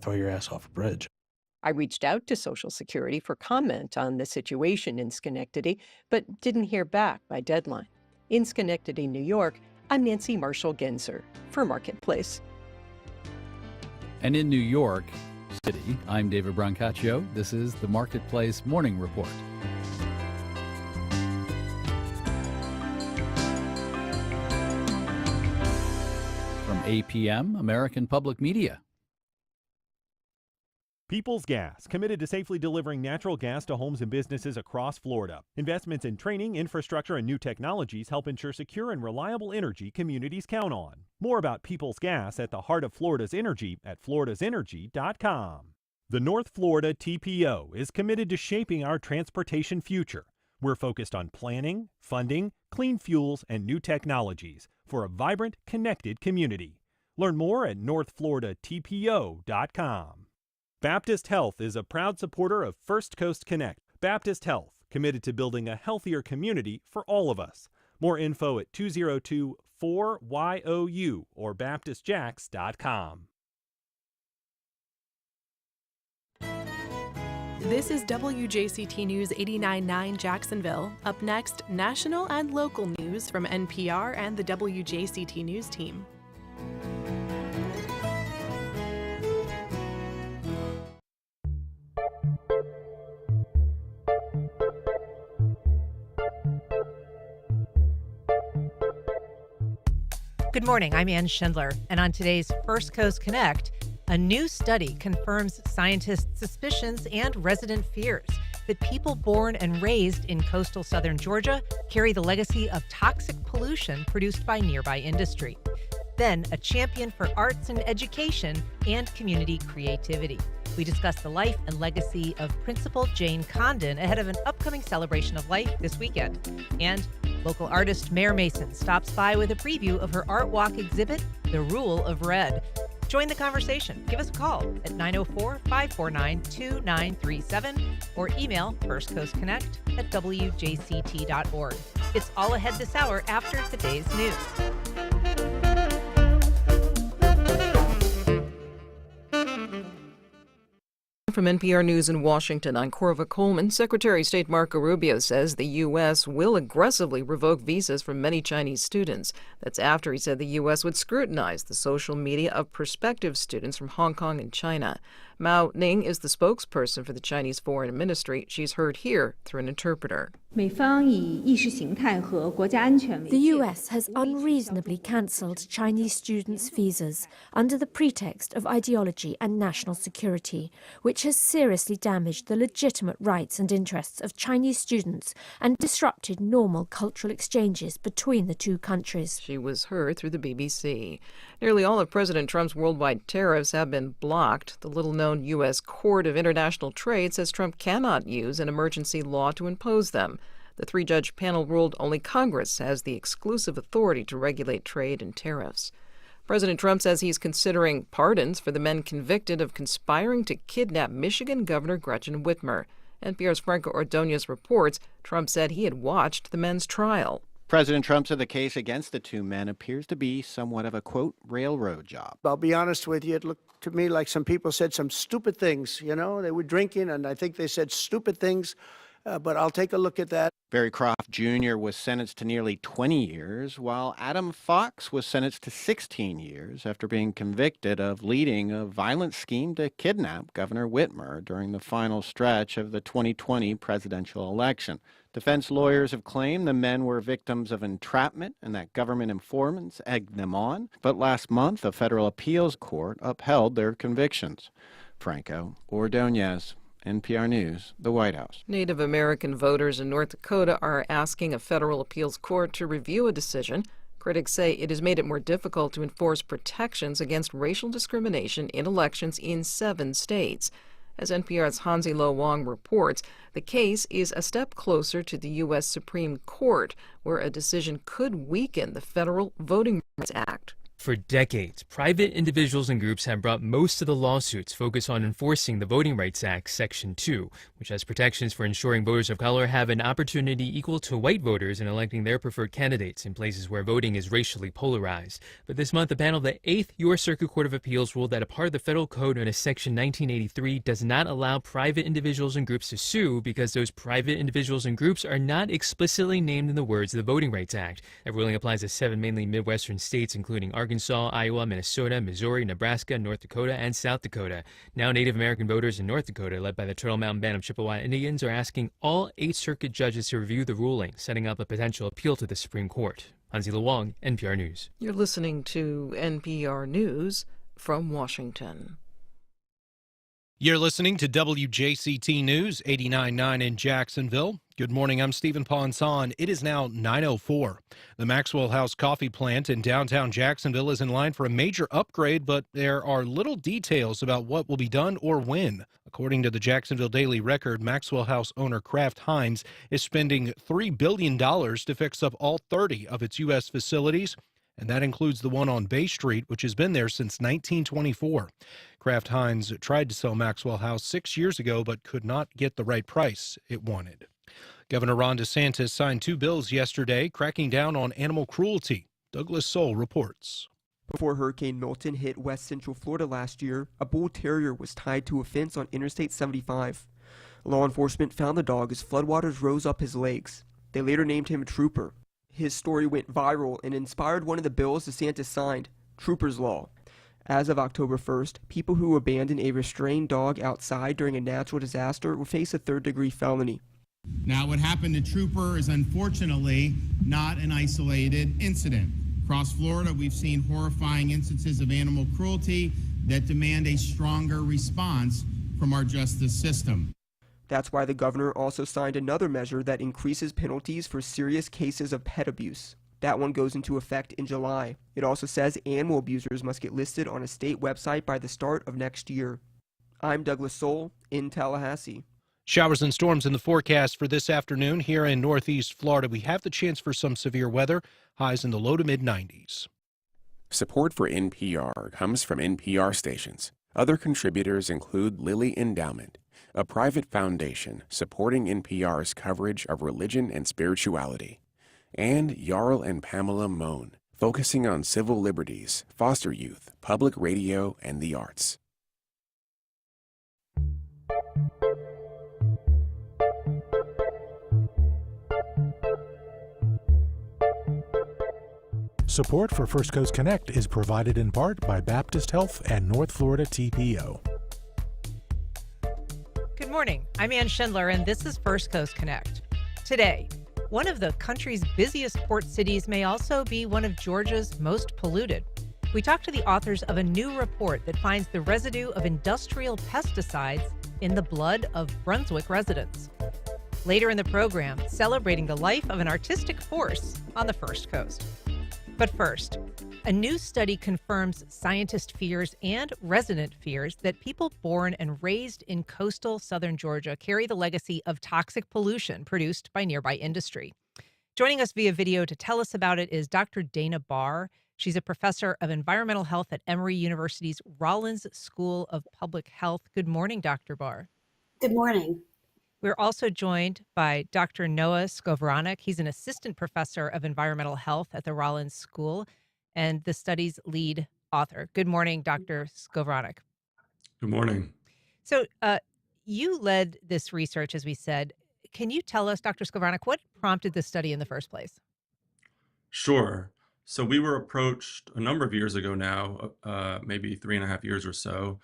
throw your ass off a bridge. I reached out to Social Security for comment on the situation in Schenectady, but didn't hear back by deadline. In Schenectady, New York, I'm Nancy Marshall-Genzer for Marketplace. And in New York City, I'm David Brancaccio. This is the Marketplace Morning Report. From APM, American Public Media. Peoples Gas, committed to safely delivering natural gas to homes and businesses across Florida. Investments in training, infrastructure, and new technologies help ensure secure and reliable energy communities count on. More about Peoples Gas at the heart of Florida's energy at floridasenergy.com. The North Florida TPO is committed to shaping our transportation future. We're focused on planning, funding, clean fuels, and new technologies for a vibrant, connected community. Learn more at northfloridatpo.com. Baptist Health is a proud supporter of First Coast Connect. Baptist Health, committed to building a healthier community for all of us. More info at 202-4YOU or baptistjacks.com. This is WJCT News 89.9 Jacksonville. Up next, national and local news from NPR and the WJCT News team. Good morning, I'm Ann Schindler, and on today's First Coast Connect, a new study confirms scientists' suspicions and resident fears that people born and raised in coastal southern Georgia carry the legacy of toxic pollution produced by nearby industry. Then, a champion for arts and education and community creativity. We discuss the life and legacy of Principal Jane Condon ahead of an upcoming celebration of life this weekend. And local artist Mare Mason stops by with a preview of her art walk exhibit, The Rule of Red. Join the conversation. Give us a call at 904-549-2937 or email firstcoastconnect@wjct.org. It's all ahead this hour after today's news. From NPR News in Washington, I'm Corva Coleman. Secretary of State Marco Rubio says the U.S. will aggressively revoke visas from many Chinese students. That's after he said the U.S. would scrutinize the social media of prospective students from Hong Kong and China. Mao Ning is the spokesperson for the Chinese Foreign Ministry. She's heard here through an interpreter. The U.S. has unreasonably cancelled Chinese students' visas under the pretext of ideology and national security, which has seriously damaged the legitimate rights and interests of Chinese students and disrupted normal cultural exchanges between the two countries. She was heard through the BBC. Nearly all of President Trump's worldwide tariffs have been blocked. The little-known U.S. Court of International Trade says Trump cannot use an emergency law to impose them. The three-judge panel ruled only Congress has the exclusive authority to regulate trade and tariffs. President Trump says he's considering pardons for the men convicted of conspiring to kidnap Michigan Governor Gretchen Whitmer. NPR's Franco Ordonez reports Trump said he had watched the men's trial. President Trump said the case against the two men appears to be somewhat of a, quote, railroad job. I'll be honest with you, it looked to me like some people said some stupid things. You know, they were drinking, and I think they said stupid things, but I'll take a look at that. Barry Croft Jr. was sentenced to nearly 20 years, while Adam Fox was sentenced to 16 years after being convicted of leading a violent scheme to kidnap Governor Whitmer during the final stretch of the 2020 presidential election. Defense lawyers have claimed the men were victims of entrapment and that government informants egged them on. But last month, a federal appeals court upheld their convictions. Franco Ordonez, NPR News, the White House. Native American voters in North Dakota are asking a federal appeals court to review a decision. Critics say it has made it more difficult to enforce protections against racial discrimination in elections in 7 states. As NPR's Hansi Lo Wang reports, the case is a step closer to the U.S. Supreme Court, where a decision could weaken the Federal Voting Rights Act. For decades, private individuals and groups have brought most of the lawsuits focused on enforcing the Voting Rights Act, Section 2, which has protections for ensuring voters of color have an opportunity equal to white voters in electing their preferred candidates in places where voting is racially polarized. But this month, a panel of the 8th U.S. Circuit Court of Appeals ruled that a part of the federal code known as Section 1983 does not allow private individuals and groups to sue because those private individuals and groups are not explicitly named in the words of the Voting Rights Act. That ruling applies to 7 mainly Midwestern states, including Arkansas, Iowa, Minnesota, Missouri, Nebraska, North Dakota, and South Dakota. Now Native American voters in North Dakota, led by the Turtle Mountain Band of Chippewa Indians, are asking all 8 circuit judges to review the ruling, setting up a potential appeal to the Supreme Court. Hansi Luong, NPR News. You're listening to NPR News from Washington. You're listening to WJCT News, 89.9 in Jacksonville. Good morning, I'm Stephen Ponson. It is now 9:04. The Maxwell House coffee plant in downtown Jacksonville is in line for a major upgrade, but there are little details about what will be done or when. According to the Jacksonville Daily Record, Maxwell House owner Kraft Heinz is spending $3 billion to fix up all 30 of its U.S. facilities, and that includes the one on Bay Street, which has been there since 1924. Kraft Heinz tried to sell Maxwell House 6 years ago, but could not get the right price it wanted. Governor Ron DeSantis signed 2 bills yesterday cracking down on animal cruelty. Douglas Soul reports. Before Hurricane Milton hit west central Florida last year, a bull terrier was tied to a fence on Interstate 75. Law enforcement found the dog as floodwaters rose up his legs. They later named him Trooper. His story went viral and inspired one of the bills DeSantis signed, Trooper's Law. As of October 1st, people who abandon a restrained dog outside during a natural disaster will face a third-degree felony. Now, what happened to Trooper is unfortunately not an isolated incident. Across Florida, we've seen horrifying instances of animal cruelty that demand a stronger response from our justice system. That's why the governor also signed another measure that increases penalties for serious cases of pet abuse. That one goes into effect in July. It also says animal abusers must get listed on a state website by the start of next year. I'm Douglas Soul in Tallahassee. Showers and storms in the forecast for this afternoon. Here in northeast Florida, we have the chance for some severe weather, highs in the low to mid-90s. Support for NPR comes from NPR stations. Other contributors include Lilly Endowment, a private foundation supporting NPR's coverage of religion and spirituality, and Jarl and Pamela Mohn, focusing on civil liberties, foster youth, public radio, and the arts. Support for First Coast Connect is provided in part by Baptist Health and North Florida TPO. Good morning. I'm Ann Schindler, and this is First Coast Connect. Today, one of the country's busiest port cities may also be one of Georgia's most polluted. We talked to the authors of a new report that finds the residue of industrial pesticides in the blood of Brunswick residents. Later in the program, celebrating the life of an artistic force on the First Coast. But first, a new study confirms scientist fears and resident fears that people born and raised in coastal southern Georgia carry the legacy of toxic pollution produced by nearby industry. Joining us via video to tell us about it is Dr. Dana Barr. She's a professor of environmental health at Emory University's Rollins School of Public Health. Good morning, Dr. Barr. Good morning. We're also joined by Dr. Noah Scovronick. He's an assistant professor of environmental health at the Rollins School and the study's lead author. Good morning, Dr. Scovronick. Good morning. So you led this research, as we said. Can you tell us, Dr. Scovronick, what prompted this study in the first place? Sure. So we were approached a number of years ago now, maybe 3.5 years or so,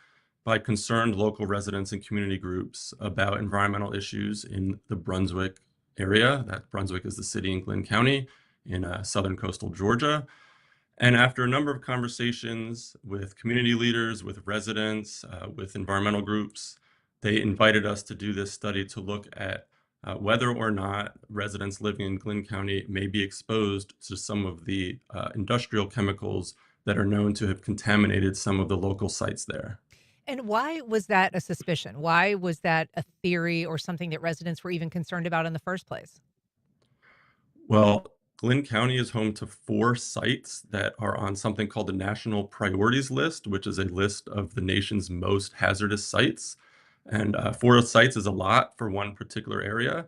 by concerned local residents and community groups about environmental issues in the Brunswick area. That Brunswick is the city in Glynn County in southern coastal Georgia. And after a number of conversations with community leaders, with residents, with environmental groups, they invited us to do this study to look at whether or not residents living in Glynn County may be exposed to some of the industrial chemicals that are known to have contaminated some of the local sites there. And why was that a suspicion? Why was that a theory or something that residents were even concerned about in the first place? Well, Glynn County is home to 4 sites that are on something called the National Priorities List, which is a list of the nation's most hazardous sites. And 4 sites is a lot for one particular area.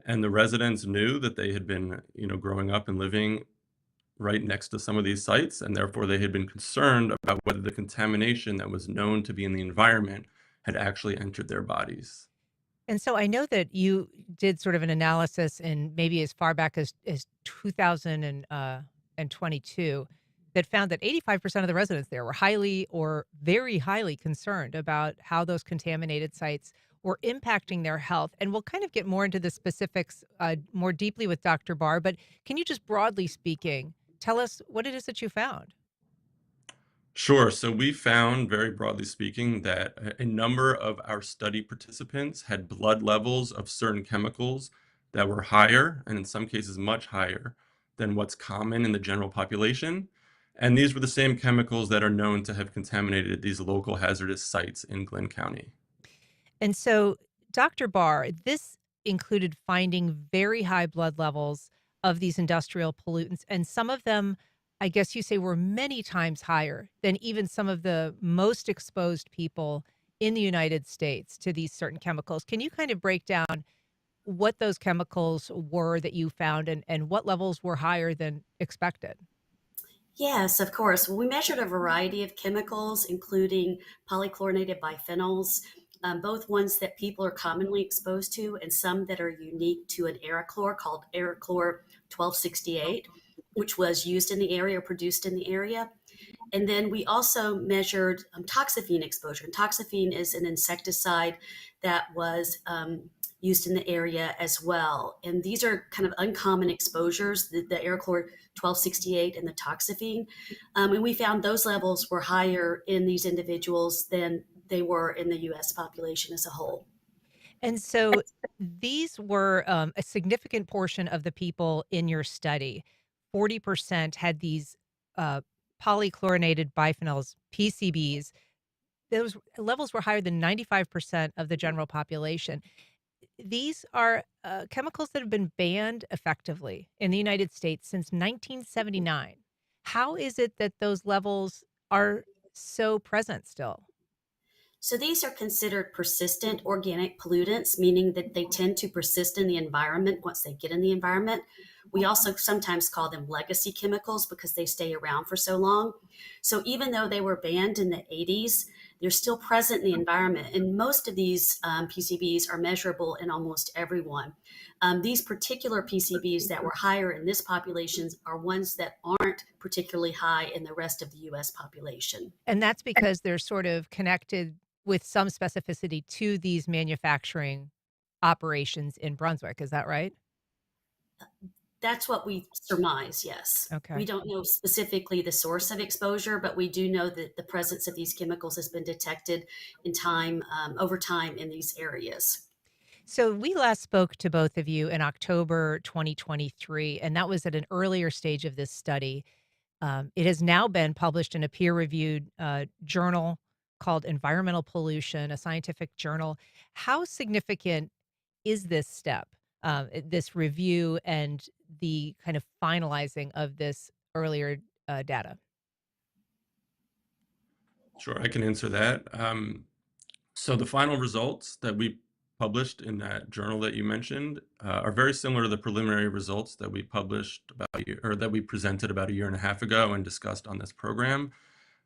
And the residents knew that they had been, growing up and living right next to some of these sites, and therefore they had been concerned about whether the contamination that was known to be in the environment had actually entered their bodies. And so I know that you did sort of an analysis in maybe as far back as 2022 that found that 85% of the residents there were highly or very highly concerned about how those contaminated sites were impacting their health. And we'll kind of get more into the specifics more deeply with Dr. Barr, but can you just broadly speaking, tell us what it is that you found? Sure. So we found, very broadly speaking, that a number of our study participants had blood levels of certain chemicals that were higher, and in some cases much higher, than what's common in the general population. And these were the same chemicals that are known to have contaminated these local hazardous sites in Glynn County. And so, Dr. Barr, this included finding very high blood levels of these industrial pollutants, and some of them, I guess you say, were many times higher than even some of the most exposed people in the United States to these certain chemicals. Can you kind of break down what those chemicals were that you found and what levels were higher than expected? Yes, of course. Well, we measured a variety of chemicals, including polychlorinated biphenyls, both ones that people are commonly exposed to, and some that are unique to an aerochlor called aerochlor 1268, which was used in the area or produced in the area. And then we also measured toxaphene exposure. And toxaphene is an insecticide that was used in the area as well. And these are kind of uncommon exposures, the aerochlor 1268 and the toxaphene. And we found those levels were higher in these individuals than they were in the U.S. population as a whole. And so these were a significant portion of the people in your study. 40% had these polychlorinated biphenyls, PCBs. Those levels were higher than 95% of the general population. These are chemicals that have been banned effectively in the United States since 1979. How is it that those levels are so present still? So these are considered persistent organic pollutants, meaning that they tend to persist in the environment once they get in the environment. We also sometimes call them legacy chemicals because they stay around for so long. So even though they were banned in the 80s, they're still present in the environment. And most of these PCBs are measurable in almost everyone. These particular PCBs that were higher in this population are ones that aren't particularly high in the rest of the U.S. population. And that's because they're sort of connected with some specificity to these manufacturing operations in Brunswick. Is that right? That's what we surmise, yes. Okay. We don't know specifically the source of exposure, but we do know that the presence of these chemicals has been detected in time, over time in these areas. So we last spoke to both of you in October 2023, and that was at an earlier stage of this study. It has now been published in a peer-reviewed journal called Environmental Pollution, a scientific journal. How significant is this step, this review and the kind of finalizing of this earlier data? Sure, I can answer that. So the final results that we published in that journal that you mentioned are very similar to the preliminary results that we published that we presented about a year and a half ago and discussed on this program.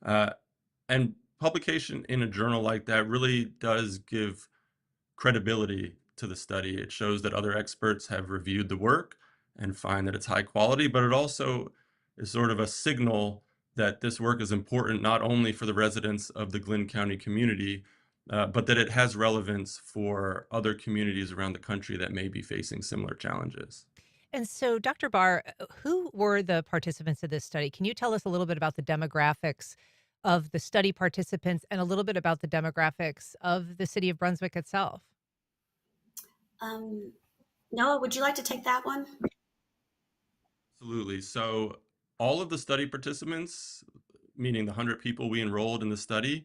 And publication in a journal like that really does give credibility to the study. It shows that other experts have reviewed the work and find that it's high quality, but it also is sort of a signal that this work is important not only for the residents of the Glynn County community, but that it has relevance for other communities around the country that may be facing similar challenges. And so, Dr. Barr, who were the participants of this study? Can you tell us a little bit about the demographics of the study participants and a little bit about the demographics of the city of Brunswick itself? Noah, would you like to take that one? Absolutely. So all of the study participants, meaning the 100 people we enrolled in the study,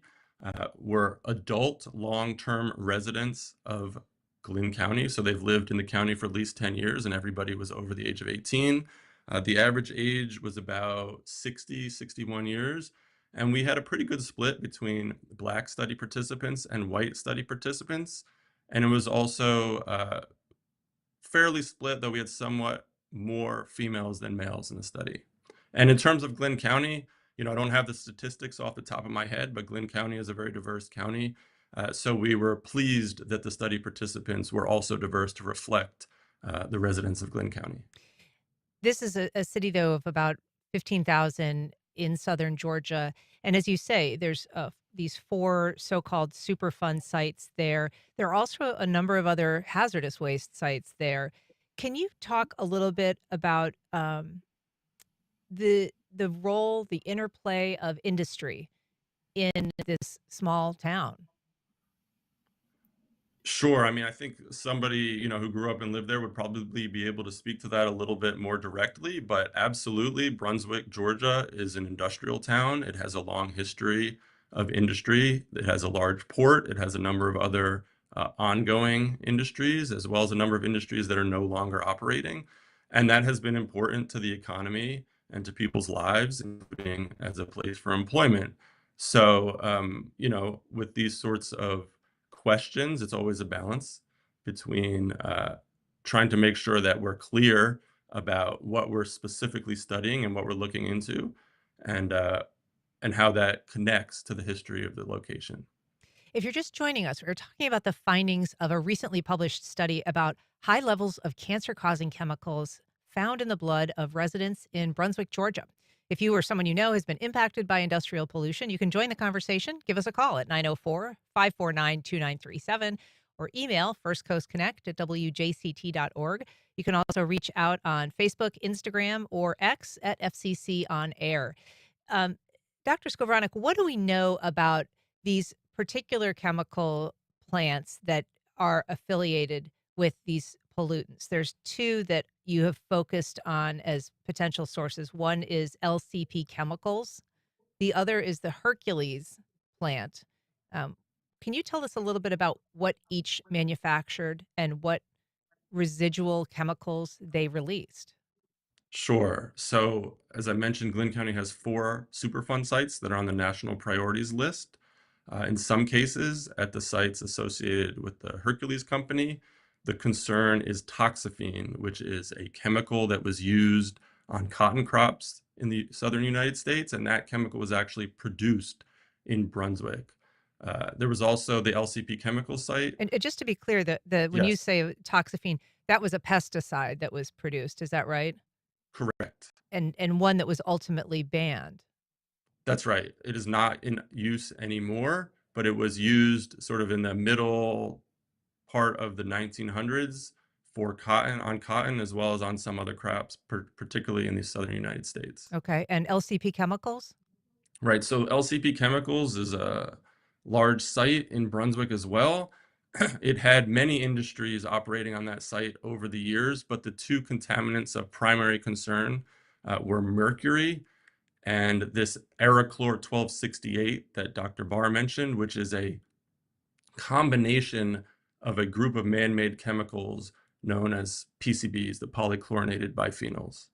were adult long-term residents of Glynn County. So they've lived in the county for at least 10 years, and everybody was over the age of 18. The average age was about 60, 61 years, and we had a pretty good split between Black study participants and white study participants. And it was also fairly split, though we had somewhat more females than males in the study. And in terms of Glynn County, I don't have the statistics off the top of my head, but Glynn County is a very diverse county. So we were pleased that the study participants were also diverse to reflect the residents of Glynn County. This is a city, though, of about 15,000 in southern Georgia. And as you say, there's these 4 so-called Superfund sites there. There are also a number of other hazardous waste sites there. Can you talk a little bit about the role, the interplay of industry in this small town? Sure. I mean, I think somebody, who grew up and lived there would probably be able to speak to that a little bit more directly, but absolutely, Brunswick, Georgia is an industrial town. It has a long history of industry. It has a large port. It has a number of other ongoing industries, as well as a number of industries that are no longer operating. And that has been important to the economy and to people's lives, including as a place for employment. So, with these sorts of questions, it's always a balance between trying to make sure that we're clear about what we're specifically studying and what we're looking into, and how that connects to the history of the location. If you're just joining us, we're talking about the findings of a recently published study about high levels of cancer-causing chemicals found in the blood of residents in Brunswick, Georgia. If you or someone you know has been impacted by industrial pollution, you can join the conversation. Give us a call at 904-549-2937 or email firstcoastconnect@wjct.org. You can also reach out on Facebook, Instagram, or X at FCC On Air. Dr. Scovronick, what do we know about these particular chemical plants that are affiliated with these pollutants? There's 2 that you have focused on as potential sources. One is LCP Chemicals. The other is the Hercules plant. Can you tell us a little bit about what each manufactured and what residual chemicals they released? Sure. So, as I mentioned, Glynn County has 4 Superfund sites that are on the national priorities list. In some cases, at the sites associated with the Hercules company, the concern is toxaphene, which is a chemical that was used on cotton crops in the southern United States, and that chemical was actually produced in Brunswick. There was also the LCP chemical site. And just to be clear, when you Yes, say toxaphene, that was a pesticide that was produced. Is that right? correct. And one that was ultimately banned. That's right. It is not in use anymore, but it was used sort of in the middle part of the 1900s for cotton, as well as on some other crops, particularly in the southern United States. Okay. And LCP Chemicals? Right. So LCP Chemicals is a large site in Brunswick as well. It had many industries operating on that site over the years, but the 2 contaminants of primary concern were mercury and this Aerochlor 1268 that Dr. Barr mentioned, which is a combination of a group of man-made chemicals known as PCBs, the polychlorinated biphenyls.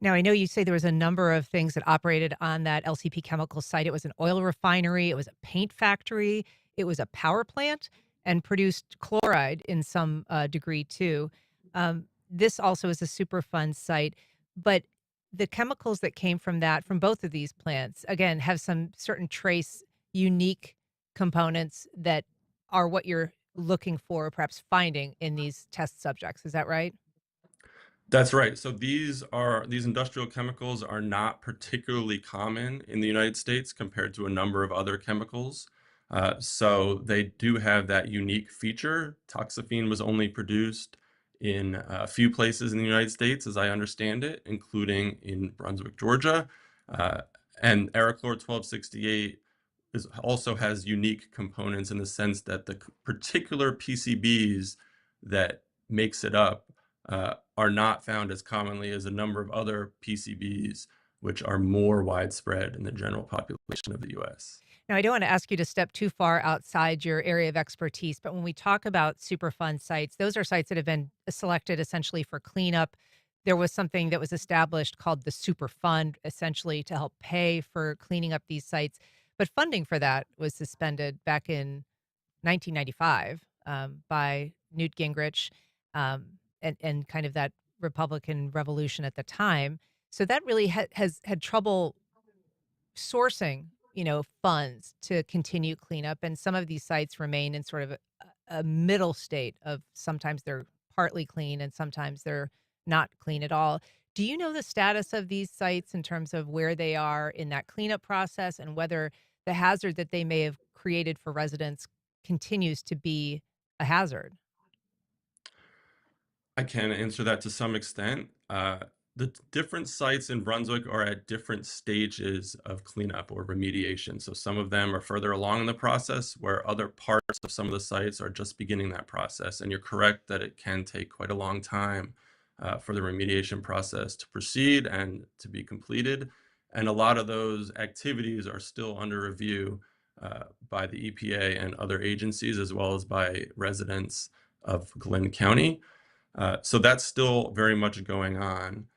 Now, I know you say there was a number of things that operated on that LCP chemical site. It was an oil refinery, it was a paint factory, it was a power plant, and produced chloride in some degree too. This also is a Superfund site, but the chemicals that came from both of these plants, again, have some certain trace unique components that are what you're looking for, perhaps finding in these test subjects. Is that right? That's right. So these industrial chemicals are not particularly common in the United States compared to a number of other chemicals. So they do have that unique feature. Toxaphene was only produced in a few places in the United States, as I understand it, including in Brunswick, Georgia. And Aerochlor 1268 also has unique components in the sense that the particular PCBs that makes it up are not found as commonly as a number of other PCBs, which are more widespread in the general population of the U.S. Now, I don't want to ask you to step too far outside your area of expertise, but when we talk about Superfund sites, those are sites that have been selected essentially for cleanup there was something that was established called the Superfund, essentially to help pay for cleaning up these sites. But funding for that was suspended back in 1995 by Newt Gingrich and kind of that Republican revolution at the time. So that really has had trouble sourcing, funds to continue cleanup. And some of these sites remain in sort of a middle state of sometimes they're partly clean and sometimes they're not clean at all. Do you know the status of these sites in terms of where they are in that cleanup process and whether the hazard that they may have created for residents continues to be a hazard? I can answer that to some extent. The different sites in Brunswick are at different stages of cleanup or remediation. So some of them are further along in the process, where other parts of some of the sites are just beginning that process. And you're correct that it can take quite a long time for the remediation process to proceed and to be completed. And a lot of those activities are still under review by the EPA and other agencies, as well as by residents of Glynn County. So that's still very much going on.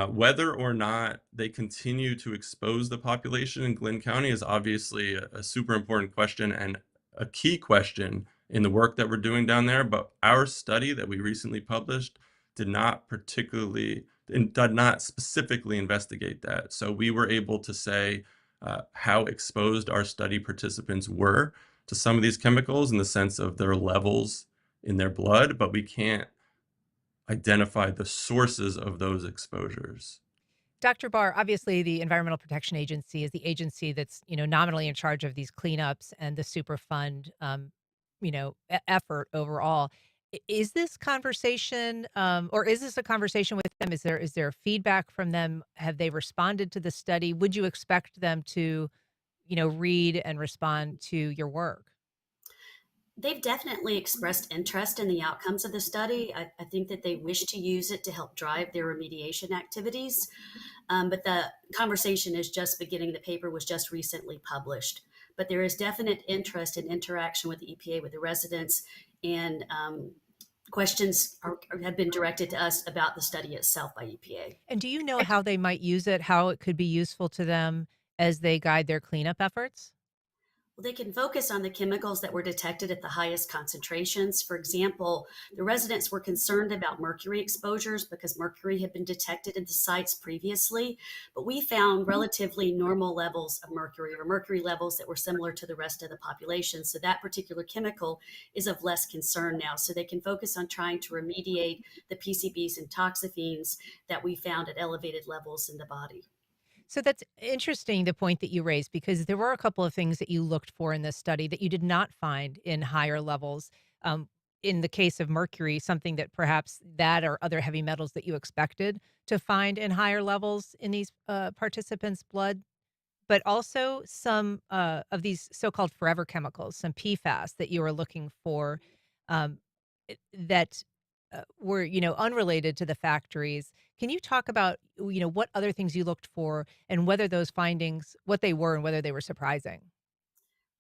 Whether or not they continue to expose the population in Glynn County is obviously a super important question and a key question in the work that we're doing down there. But our study that we recently published did not specifically investigate that. So we were able to say how exposed our study participants were to some of these chemicals in the sense of their levels in their blood, but we can't identify the sources of those exposures. Dr. Barr, obviously the Environmental Protection Agency is the agency that's, nominally in charge of these cleanups and the Superfund, effort overall. Is this conversation, or is this a conversation with them? Is there feedback from them? Have they responded to the study? Would you expect them to, read and respond to your work? They've definitely expressed interest in the outcomes of the study. I think that they wish to use it to help drive their remediation activities. But the conversation is just beginning. The paper was just recently published. But there is definite interest in interaction with the EPA, with the residents, and questions have been directed to us about the study itself by EPA. And do you know how they might use it, how it could be useful to them as they guide their cleanup efforts? Well, they can focus on the chemicals that were detected at the highest concentrations. For example, the residents were concerned about mercury exposures because mercury had been detected at the sites previously, but we found relatively normal levels of mercury, or mercury levels that were similar to the rest of the population. So that particular chemical is of less concern now. So they can focus on trying to remediate the PCBs and toxaphenes that we found at elevated levels in the body. So that's interesting, the point that you raised, because there were a couple of things that you looked for in this study that you did not find in higher levels. In the case of mercury, something that perhaps that or other heavy metals that you expected to find in higher levels in these participants' blood, but also some of these so-called forever chemicals, some PFAS that you were looking for that were, unrelated to the factories. Can you talk about, what other things you looked for and whether those findings, what they were and whether they were surprising?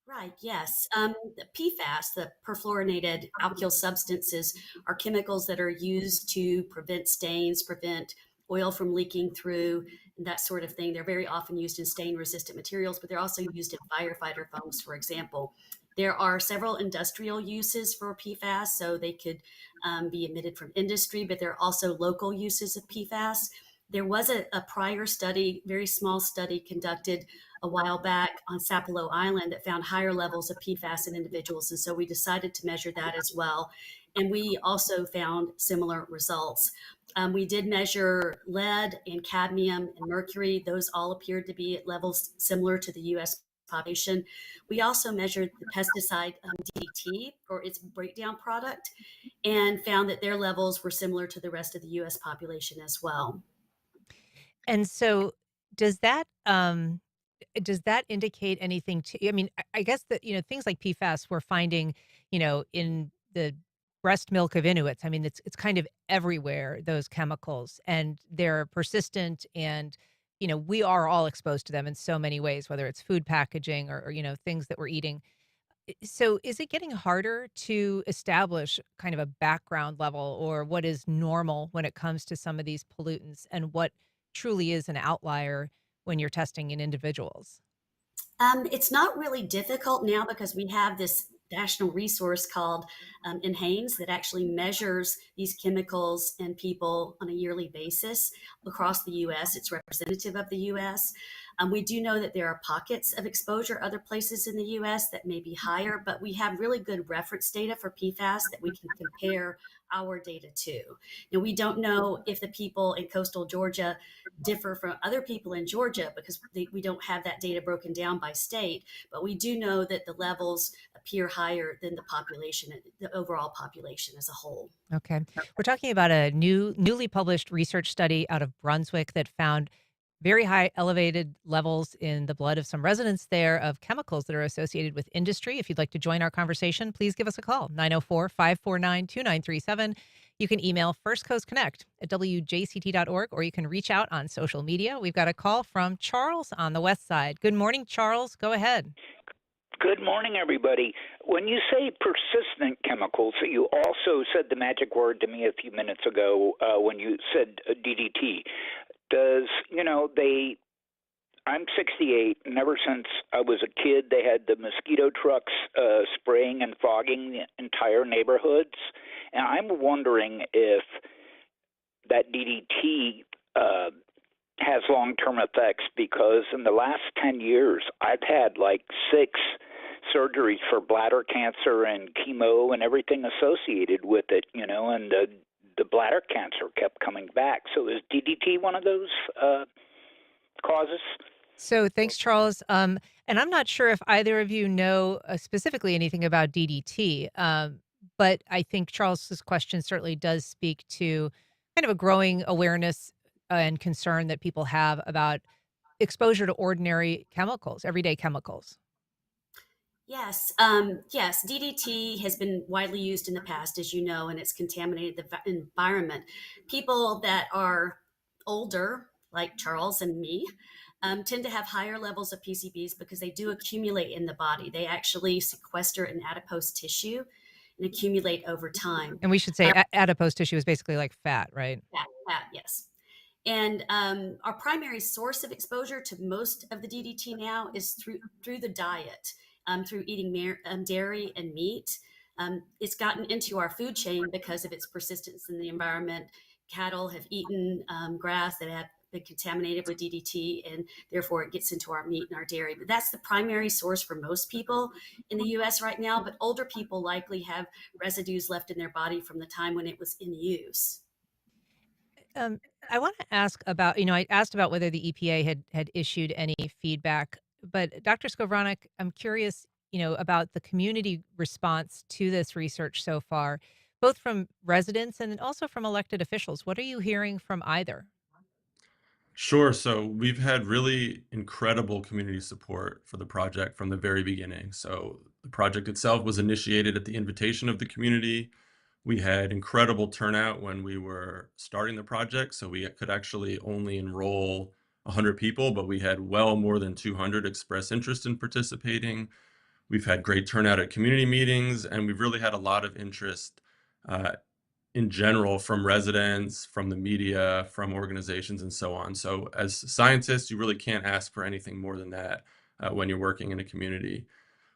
Right, yes. The PFAS, the perfluorinated alkyl substances, are chemicals that are used to prevent stains, prevent oil from leaking through, and that sort of thing. They're very often used in stain-resistant materials, but they're also used in firefighter foams, for example. There are several industrial uses for PFAS, so they could be emitted from industry, but there are also local uses of PFAS. There was a prior study, very small study conducted a while back on Sapelo Island that found higher levels of PFAS in individuals, and so we decided to measure that as well. And we also found similar results. We did measure lead and cadmium and mercury. Those all appeared to be at levels similar to the U.S. population. We also measured the pesticide DDT, or its breakdown product, and found that their levels were similar to the rest of the U.S. population as well. And so does that indicate anything to, I mean, I guess that, things like PFAS we're finding, in the breast milk of Inuits. I mean, it's kind of everywhere, those chemicals, and they're persistent, and we are all exposed to them in so many ways, whether it's food packaging or things that we're eating. So is it getting harder to establish kind of a background level or what is normal when it comes to some of these pollutants and what truly is an outlier when you're testing in individuals? It's not really difficult now because we have this national resource called NHANES that actually measures these chemicals in people on a yearly basis across the US. It's representative of the US. We do know that there are pockets of exposure other places in the US that may be higher, but we have really good reference data for PFAS that we can compare our data to. Now, we don't know if the people in coastal Georgia differ from other people in Georgia because we don't have that data broken down by state, but we do know that the levels appear higher than the population, the overall population as a whole. Okay. We're talking about a newly published research study out of Brunswick that found very high elevated levels in the blood of some residents there of chemicals that are associated with industry. If you'd like to join our conversation, please give us a call, 904-549-2937. You can email firstcoastconnect@wjct.org, or you can reach out on social media. We've got a call from Charles on the west side. Good morning, Charles. Go ahead. Good morning, everybody. When you say persistent chemicals, you also said the magic word to me a few minutes ago when you said DDT. I'm 68, and ever since I was a kid, they had the mosquito trucks spraying and fogging the entire neighborhoods. And I'm wondering if that DDT has long-term effects, because in the last 10 years, I've had like 6 surgeries for bladder cancer and chemo and everything associated with it, and the bladder cancer kept coming back. So is DDT one of those causes? So thanks, Charles. And I'm not sure if either of you know specifically anything about DDT, but I think Charles's question certainly does speak to kind of a growing awareness and concern that people have about exposure to ordinary chemicals, everyday chemicals. Yes, DDT has been widely used in the past, as you know, and it's contaminated the environment. People that are older, like Charles and me, tend to have higher levels of PCBs because they do accumulate in the body. They actually sequester in adipose tissue and accumulate over time. And we should say adipose tissue is basically like fat, right? Fat, yes. And our primary source of exposure to most of the DDT now is through the diet, through eating dairy and meat. It's gotten into our food chain because of its persistence in the environment. Cattle have eaten grass that have been contaminated with DDT, and therefore it gets into our meat and our dairy. But that's the primary source for most people in the U.S. right now. But older people likely have residues left in their body from the time when it was in use. I want to ask about, I asked about whether the EPA had issued any feedback, but Dr. Scovronick, I'm curious, about the community response to this research so far, both from residents and also from elected officials. What are you hearing from either? Sure. So we've had really incredible community support for the project from the very beginning. So the project itself was initiated at the invitation of the community. We had incredible turnout when we were starting the project. So we could actually only enroll 100 people, but we had well more than 200 express interest in participating. We've had great turnout at community meetings, and we've really had a lot of interest in general from residents, from the media, from organizations, and so on. So as scientists, you really can't ask for anything more than that when you're working in a community.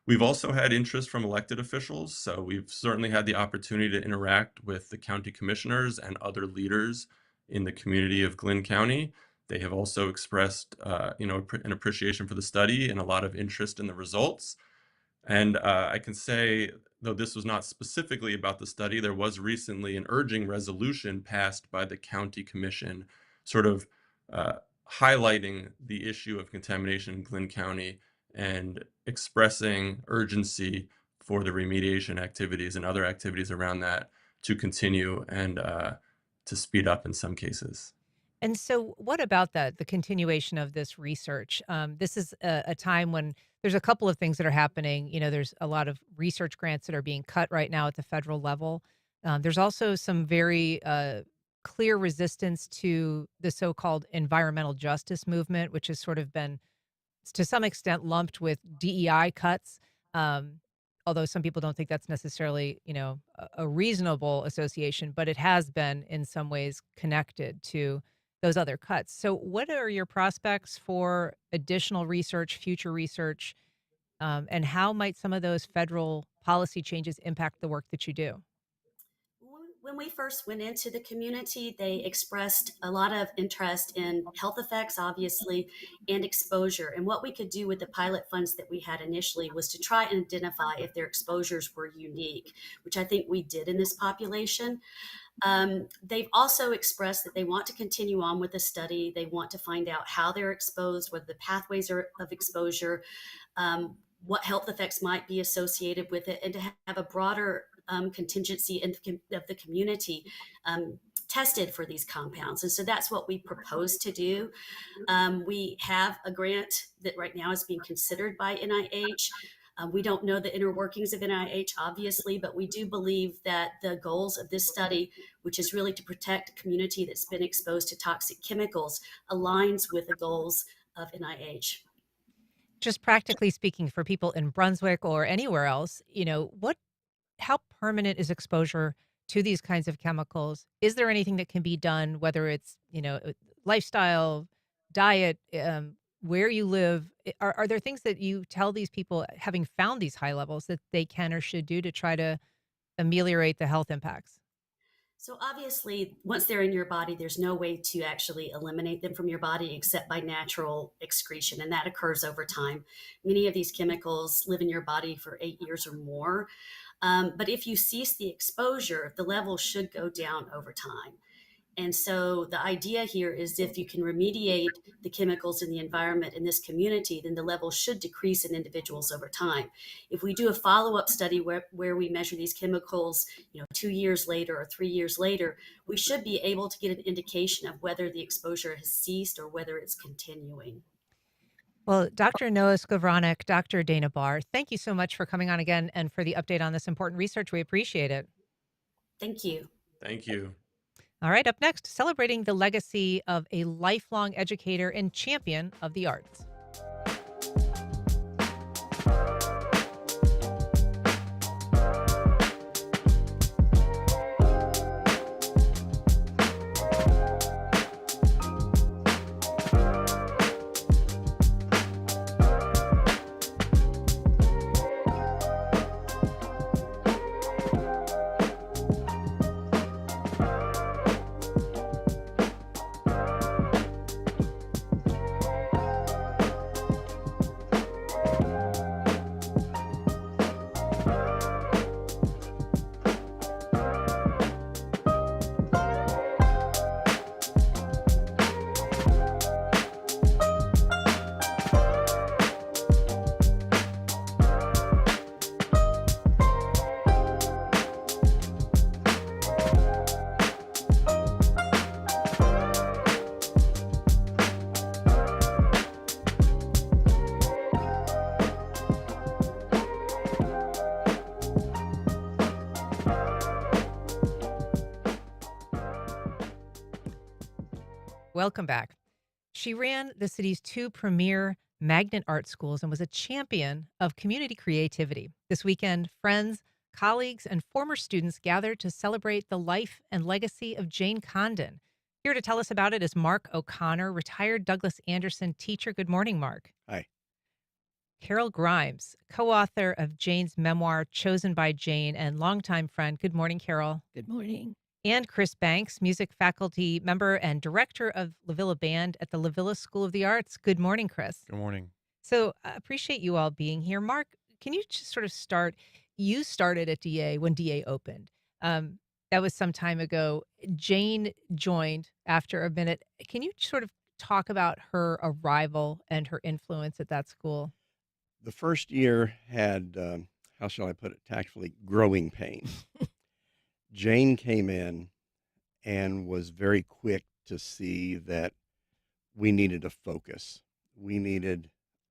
We've also had interest from elected officials. So we've certainly had the opportunity to interact with the county commissioners and other leaders in the community of Glynn County. They have also expressed, an appreciation for the study and a lot of interest in the results. And I can say, though this was not specifically about the study, there was recently an urging resolution passed by the county commission, sort of highlighting the issue of contamination in Glynn County and expressing urgency for the remediation activities and other activities around that to continue and to speed up in some cases. And so what about that, the continuation of this research? This is a time when there's a couple of things that are happening. There's a lot of research grants that are being cut right now at the federal level. There's also some very clear resistance to the so-called environmental justice movement, which has sort of been, to some extent, lumped with DEI cuts. although some people don't think that's necessarily, a reasonable association, but it has been in some ways connected to those other cuts. So what are your prospects for additional research, future research, and how might some of those federal policy changes impact the work that you do? When we first went into the community, they expressed a lot of interest in health effects, obviously, and exposure. And what we could do with the pilot funds that we had initially was to try and identify if their exposures were unique, which I think we did in this population. They've also expressed that they want to continue on with the study. They want to find out how they're exposed, what the pathways are of exposure, what health effects might be associated with it, and to have a broader contingency of the community tested for these compounds. And so that's what we propose to do. We have a grant that right now is being considered by NIH. We don't know the inner workings of NIH, obviously, but we do believe that the goals of this study, which is really to protect a community that's been exposed to toxic chemicals, aligns with the goals of NIH. Just practically speaking, for people in Brunswick or anywhere else, how permanent is exposure to these kinds of chemicals? Is there anything that can be done, whether it's, lifestyle, diet, where you live? Are there things that you tell these people, having found these high levels, that they can or should do to try to ameliorate the health impacts? So obviously, once they're in your body, there's no way to actually eliminate them from your body except by natural excretion, and that occurs over time. Many of these chemicals live in your body for 8 years or more. But if you cease the exposure, the level should go down over time. And so the idea here is if you can remediate the chemicals in the environment in this community, then the level should decrease in individuals over time. If we do a follow-up study where we measure these chemicals, 2 years later or 3 years later, we should be able to get an indication of whether the exposure has ceased or whether it's continuing. Well, Dr. Noah Scovronick, Dr. Dana Barr, thank you so much for coming on again and for the update on this important research. We appreciate it. Thank you. Thank you. All right, up next, celebrating the legacy of a lifelong educator and champion of the arts. Welcome back. She ran the city's 2 premier magnet art schools and was a champion of community creativity. This weekend, friends, colleagues, and former students gathered to celebrate the life and legacy of Jane Condon. Here to tell us about it is Mark O'Connor, retired Douglas Anderson teacher. Good morning, Mark. Hi. Carol Grimes, co-author of Jane's memoir, Chosen by Jane, and longtime friend. Good morning, Carol. Good morning. And Chris Banks, music faculty member and director of La Villa Band at the La Villa School of the Arts. Good morning, Chris. Good morning. So I appreciate you all being here. Mark, can you just sort of start? You started at DA when DA opened. That was some time ago. Jane joined after a minute. Can you sort of talk about her arrival and her influence at that school? The first year had, how shall I put it tactfully, growing pains. Jane came in and was very quick to see that we needed a focus. We needed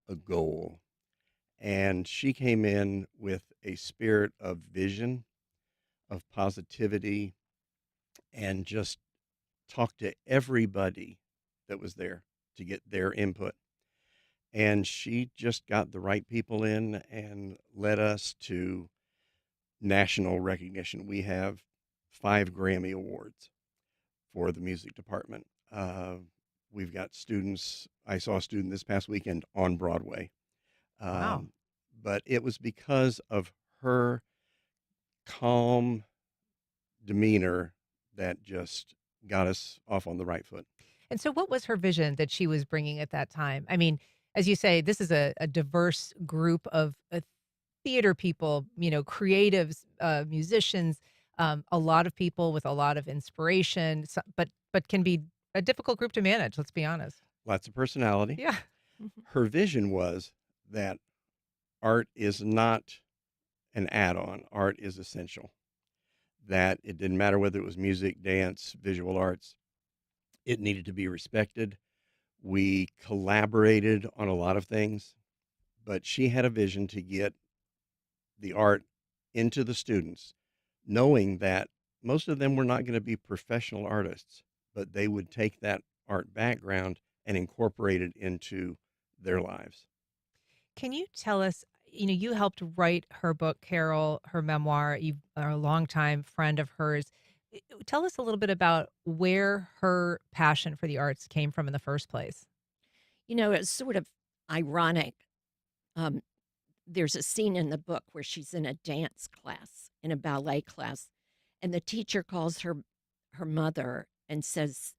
a goal. And she came in with a spirit of vision, of positivity, and just talked to everybody that was there to get their input. And she just got the right people in and led us to national recognition. We have 5 Grammy Awards for the music department. We've got students. I saw a student this past weekend on Broadway. Wow. But it was because of her calm demeanor that just got us off on the right foot. And so, what was her vision that she was bringing at that time? I mean, as you say, this is a diverse group of theater people, creatives, musicians, a lot of people with a lot of inspiration, but can be a difficult group to manage. Let's be honest. Lots of personality. Yeah. Her vision was that art is not an add-on. Art is essential. That it didn't matter whether it was music, dance, visual arts. It needed to be respected. We collaborated on a lot of things, but she had a vision to get the art into the students, knowing that most of them were not going to be professional artists, but they would take that art background and incorporate it into their lives. Can you tell us, you helped write her book, Carol, her memoir. You are a longtime friend of hers. Tell us a little bit about where her passion for the arts came from in the first place. It's sort of ironic. There's a scene in the book where she's in a dance class, in a ballet class, and the teacher calls her mother and says,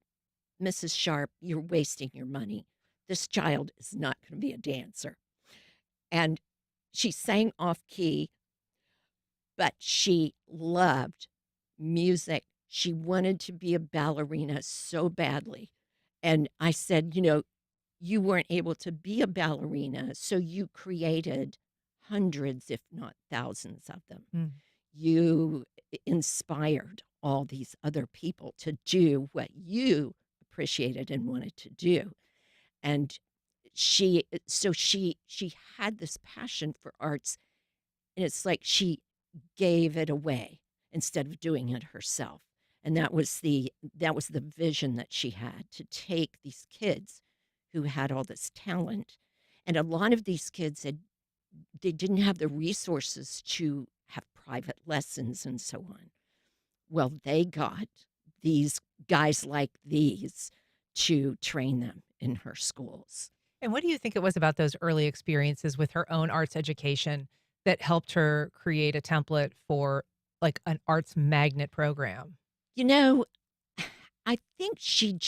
"Mrs. Sharp, you're wasting your money. This child is not going to be a dancer." And she sang off key, but she loved music. She wanted to be a ballerina so badly. And I said, you weren't able to be a ballerina, so you created hundreds, if not thousands of them. Mm. You inspired all these other people to do what you appreciated and wanted to do. And she had this passion for arts, and it's like she gave it away instead of doing it herself. And that was the vision that she had, to take these kids who had all this talent. And a lot of these kids they didn't have the resources to have private lessons and so on. Well, they got these guys like these to train them in her schools. And what do you think it was about those early experiences with her own arts education that helped her create a template for like an arts magnet program? I think she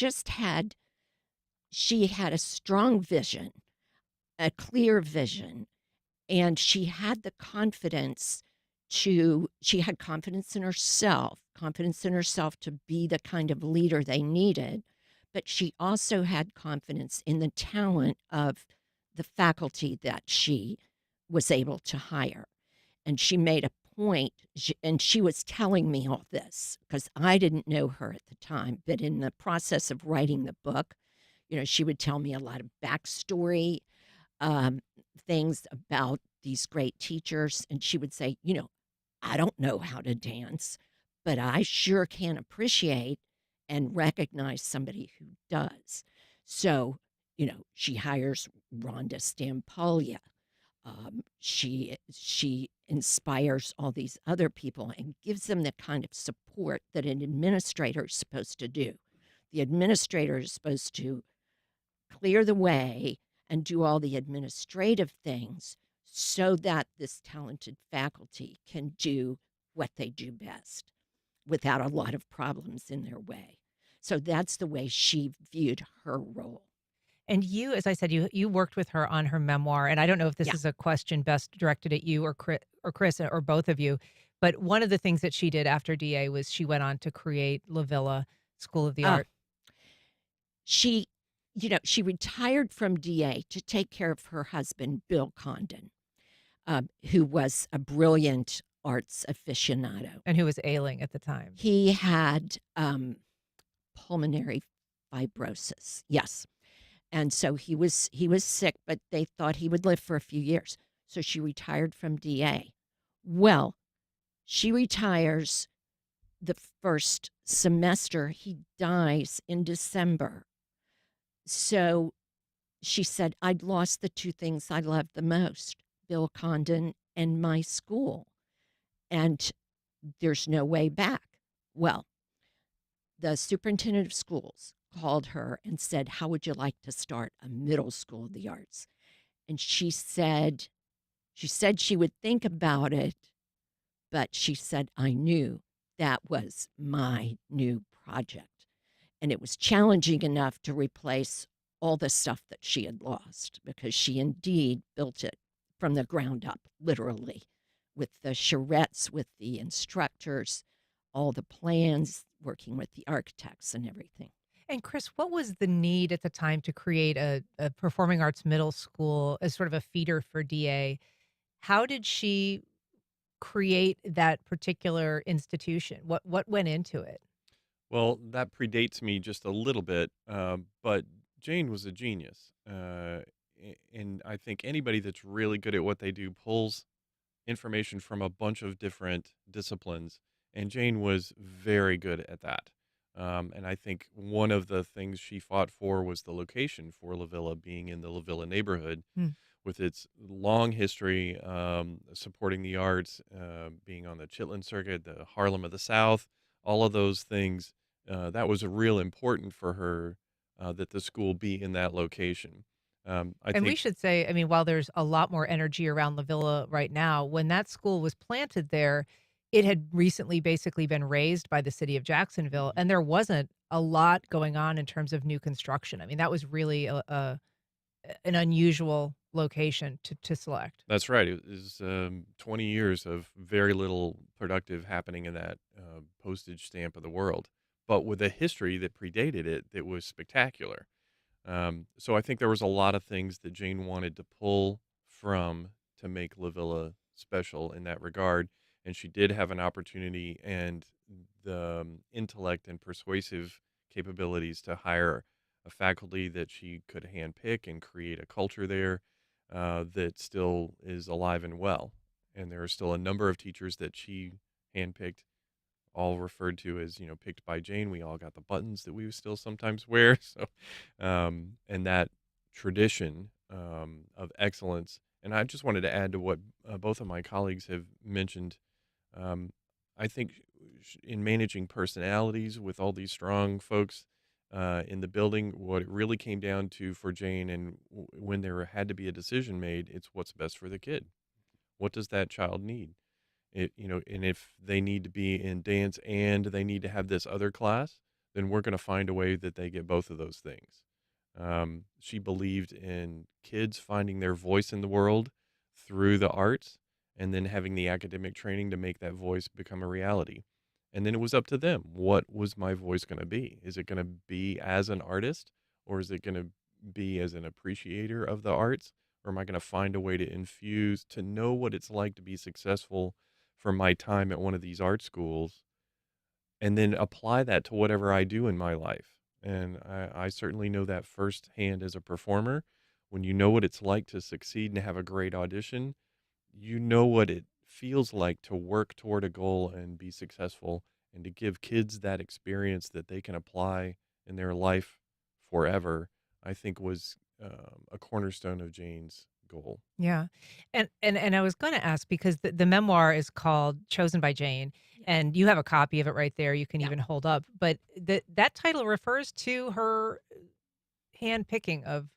had a strong vision, a clear vision, and she had the confidence she had confidence in herself to be the kind of leader they needed. But she also had confidence in the talent of the faculty that she was able to hire. And she made a point, and she was telling me all this because I didn't know her at the time. But in the process of writing the book, she would tell me a lot of backstory, things about these great teachers. And she would say, I don't know how to dance, but I sure can appreciate and recognize somebody who does. So, she hires Rhonda Stampaglia. She inspires all these other people and gives them the kind of support that an administrator is supposed to do. The administrator is supposed to clear the way and do all the administrative things so that this talented faculty can do what they do best without a lot of problems in their way. So that's the way she viewed her role. And you, as I said, you worked with her on her memoir, and I don't know if this is a question best directed at you or Chris or both of you, but one of the things that she did after DA was she went on to create La Villa School of the Art. She retired from DA to take care of her husband, Bill Condon, who was a brilliant arts aficionado. And who was ailing at the time. He had pulmonary fibrosis, yes. And so he was sick, but they thought he would live for a few years. So she retired from DA. Well, she retires the first semester. He dies in December. So she said, I'd lost the two things I loved the most, Bill Condon and my school. and there's no way back. Well, the superintendent of schools called her and said, how would you like to start a middle school of the arts? And she said she would think about it, but she said, I knew that was my new project. And it was challenging enough to replace all the stuff that she had lost, because she indeed built it from the ground up, literally, with the charrettes, with the instructors, all the plans, working with the architects and everything. And Chris, what was the need at the time to create a performing arts middle school as sort of a feeder for DA? How did she create that particular institution? What went into it? Well, that predates me just a little bit, but Jane was a genius. And I think anybody that's really good at what they do pulls information from a bunch of different disciplines. And Jane was very good at that. And I think one of the things she fought for was the location for La Villa, being in the La Villa neighborhood with its long history, supporting the arts, being on the Chitlin Circuit, the Harlem of the South, all of those things. That was real important for her, that the school be in that location. We should say, I mean, while there's a lot more energy around La Villa right now, when that school was planted there, it had recently basically been raised by the city of Jacksonville, and there wasn't a lot going on in terms of new construction. I mean, that was really an unusual location to select. That's right. It was 20 years of very little productive happening in that postage stamp of the world, but with a history that predated it that was spectacular. So I think there was a lot of things that Jane wanted to pull from to make La Villa special in that regard. And she did have an opportunity and the intellect and persuasive capabilities to hire a faculty that she could handpick and create a culture there that still is alive and well. And there are still a number of teachers that she handpicked, all referred to as, picked by Jane. We all got the buttons that we still sometimes wear. So, and that tradition of excellence. And I just wanted to add to what both of my colleagues have mentioned. I think in managing personalities with all these strong folks in the building, what it really came down to for Jane, and when there had to be a decision made, it's what's best for the kid. What does that child need? And if they need to be in dance and they need to have this other class, then we're going to find a way that they get both of those things. She believed in kids finding their voice in the world through the arts, and then having the academic training to make that voice become a reality. And then it was up to them. What was my voice going to be? Is it going to be as an artist, or is it going to be as an appreciator of the arts? Or am I going to find a way to infuse, to know what it's like to be successful from my time at one of these art schools, and then apply that to whatever I do in my life? And I certainly know that firsthand as a performer. When you know what it's like to succeed and have a great audition, you know what it feels like to work toward a goal and be successful, and to give kids that experience that they can apply in their life forever, I think was a cornerstone of Jane's goal. Yeah. And I was going to ask, because the memoir is called Chosen by Jane, and you have a copy of it right there. You can even hold up. But that title refers to her handpicking of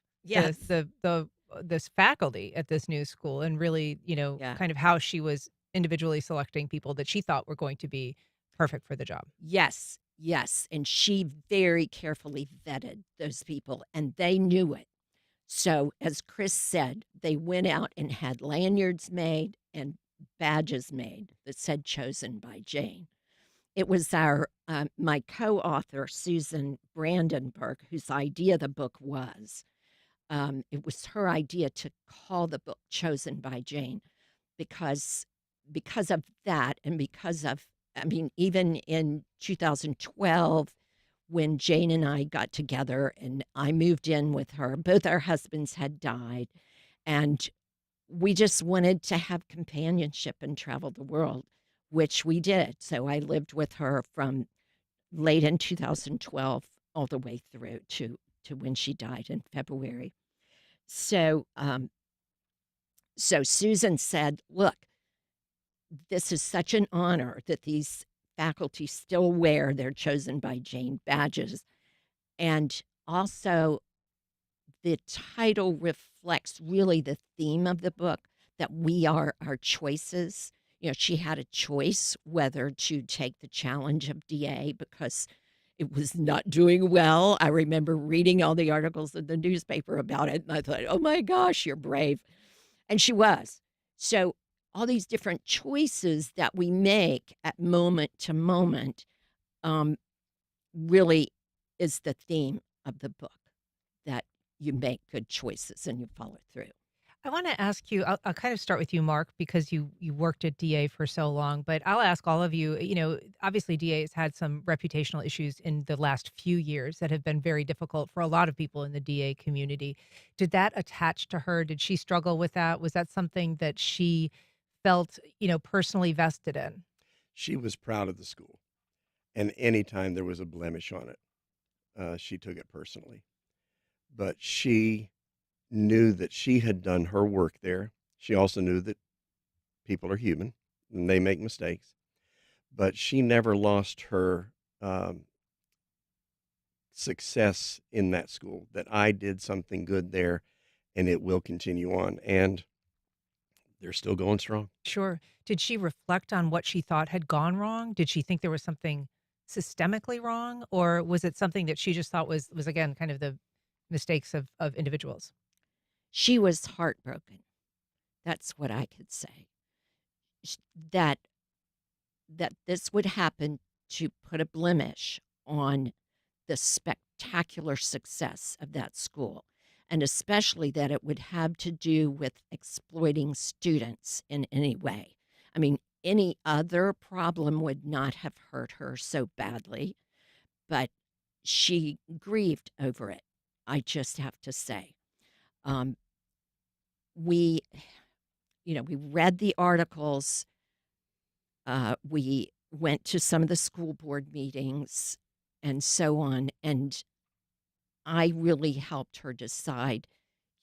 this faculty at this new school, and really, kind of how she was individually selecting people that she thought were going to be perfect for the job. Yes. And she very carefully vetted those people, and they knew it. So, as Chris said, they went out and had lanyards made and badges made that said "Chosen by Jane." It was my co-author, Susan Brandenburg, whose idea the book was. It was her idea to call the book "Chosen by Jane" because of that, and because of, even in 2012, when Jane and I got together and I moved in with her, both our husbands had died, and we just wanted to have companionship and travel the world, which we did. So I lived with her from late in 2012 all the way through to when she died in February. So Susan said, look, this is such an honor that these faculty still wear their chosen by Jane badges. And also, the title reflects really the theme of the book, that we are our choices. You know, she had a choice whether to take the challenge of DA because it was not doing well. I remember reading all the articles in the newspaper about it, and I thought, oh my gosh, you're brave. And she was. So all these different choices that we make at moment to moment really is the theme of the book, that you make good choices and you follow through. I want to ask you, I'll kind of start with you, Mark, because you worked at DA for so long, but I'll ask all of you, obviously DA has had some reputational issues in the last few years that have been very difficult for a lot of people in the DA community. Did that attach to her? Did she struggle with that? Was that something that she felt, personally vested in? She was proud of the school. And anytime there was a blemish on it, she took it personally. But she knew that she had done her work there. She also knew that people are human and they make mistakes. But she never lost her success in that school, that I did something good there and it will continue on. And they're still going strong. Sure. Did she reflect on what she thought had gone wrong? Did she think there was something systemically wrong? Or was it something that she just thought was again, kind of the mistakes of individuals? She was heartbroken. That's what I could say. That this would happen to put a blemish on the spectacular success of that school, and especially that it would have to do with exploiting students in any way. I mean, any other problem would not have hurt her so badly, but she grieved over it, I just have to say. We read the articles. We went to some of the school board meetings and so on. And I really helped her decide,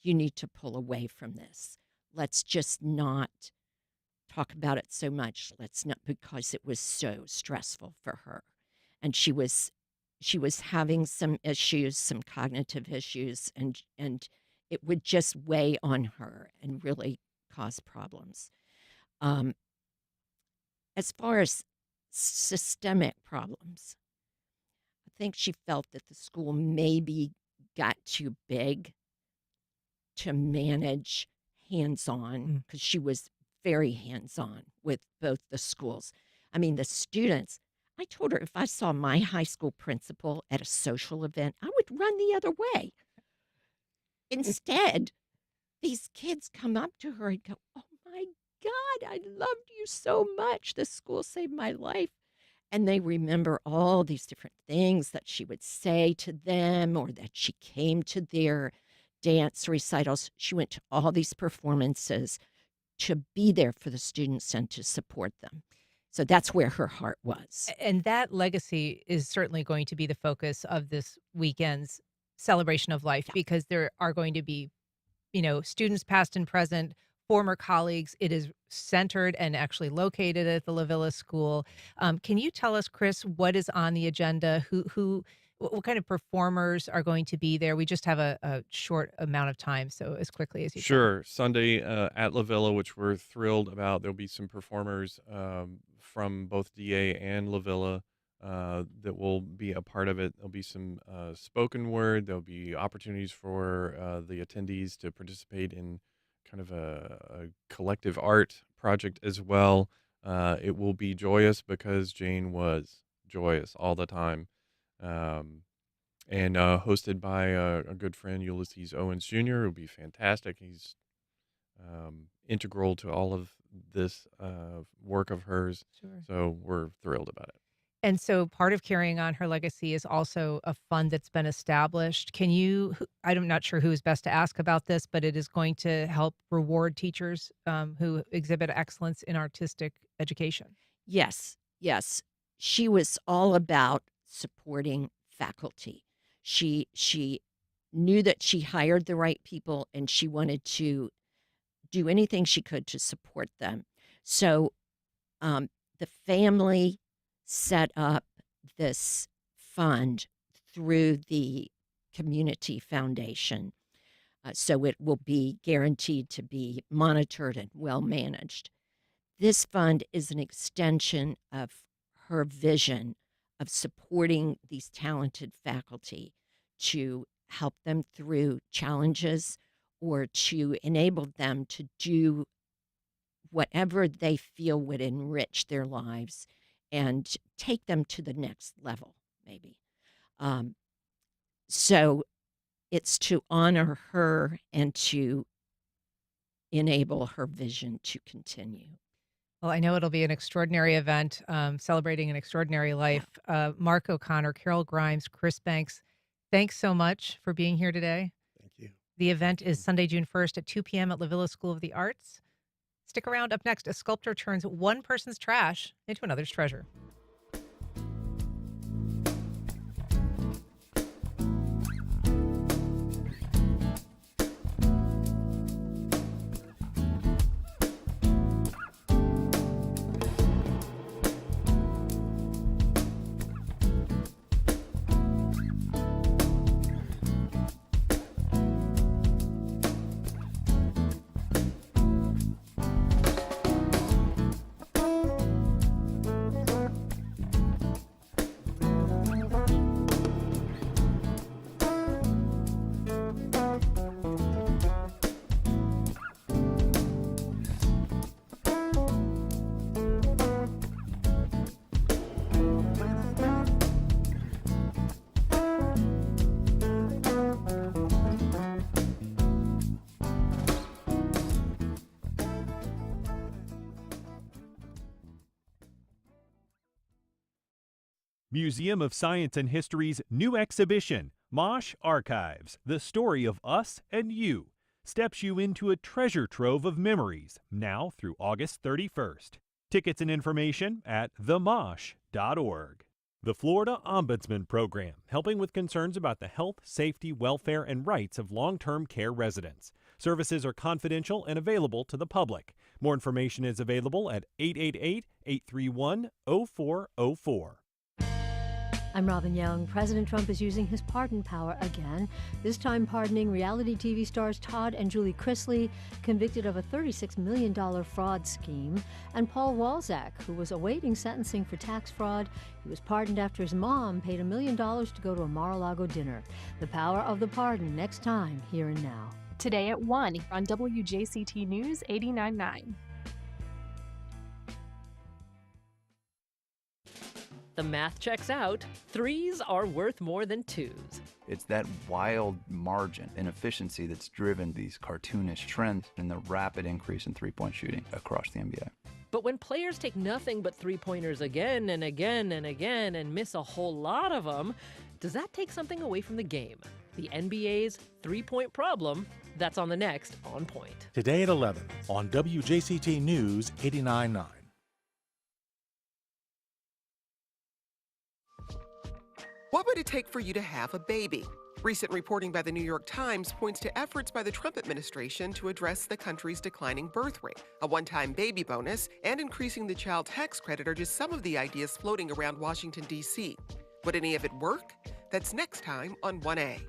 you need to pull away from this. Let's just not talk about it so much. Let's not, because it was so stressful for her. And she was having some issues, some cognitive issues, and it would just weigh on her and really cause problems. As far as systemic problems, I think she felt that the school maybe got too big to manage hands-on, because she was very hands-on with both the schools. I mean, the students, I told her if I saw my high school principal at a social event, I would run the other way. Instead, these kids come up to her and go, oh my God, I loved you so much. This school saved my life. And they remember all these different things that she would say to them, or that she came to their dance recitals. She went to all these performances to be there for the students and to support them. So that's where her heart was. And that legacy is certainly going to be the focus of this weekend's celebration of life, because there are going to be, students past and present, former colleagues. It is centered and actually located at the La Villa School. Can you tell us, Chris, what is on the agenda? What kind of performers are going to be there? We just have a short amount of time, so as quickly as you can. Sure. Sunday at La Villa, which we're thrilled about, there'll be some performers from both DA and La Villa that will be a part of it. There'll be some spoken word. There'll be opportunities for the attendees to participate in kind of a collective art project as well. It will be joyous because Jane was joyous all the time. And hosted by a good friend, Ulysses Owens Jr. It'll be fantastic. He's integral to all of this work of hers. Sure. So we're thrilled about it. And so part of carrying on her legacy is also a fund that's been established. I'm not sure who is best to ask about this, but it is going to help reward teachers who exhibit excellence in artistic education. Yes. She was all about supporting faculty. She knew that she hired the right people, and she wanted to do anything she could to support them. So The family set up this fund through the community foundation. So it will be guaranteed to be monitored and well managed. This fund is an extension of her vision of supporting these talented faculty to help them through challenges or to enable them to do whatever they feel would enrich their lives and take them to the next level, maybe. So it's to honor her and to enable her vision to continue. Well, I know it'll be an extraordinary event celebrating an extraordinary life. Mark O'Connor, Carol Grimes, Chris Banks, thanks so much for being here today. Thank you. The event is Sunday, June 1st at 2 p.m. at La Villa School of the Arts. Stick around. Up next, a sculptor turns one person's trash into another's treasure. Museum of Science and History's new exhibition, Mosh Archives, the story of us and you, steps you into a treasure trove of memories, now through August 31st. Tickets and information at themosh.org. The Florida Ombudsman Program, helping with concerns about the health, safety, welfare, and rights of long-term care residents. Services are confidential and available to the public. More information is available at 888-831-0404. I'm Robin Young. President Trump is using his pardon power again, this time pardoning reality TV stars Todd and Julie Chrisley, convicted of a $36 million fraud scheme, and Paul Walzak, who was awaiting sentencing for tax fraud. He was pardoned after his mom paid $1 million to go to a Mar-a-Lago dinner. The power of the pardon next time, Here and Now. Today at 1 on WJCT News 89.9. The math checks out. 3s are worth more than 2s. It's that wild margin in efficiency that's driven these cartoonish trends and the rapid increase in three-point shooting across the NBA. But when players take nothing but three-pointers again and again and again and miss a whole lot of them, does that take something away from the game? The NBA's three-point problem, that's on the next On Point. Today at 11 on WJCT News 89.9. What would it take for you to have a baby? Recent reporting by the New York Times points to efforts by the Trump administration to address the country's declining birth rate. A one-time baby bonus and increasing the child tax credit are just some of the ideas floating around Washington, D.C. Would any of it work? That's next time on 1A.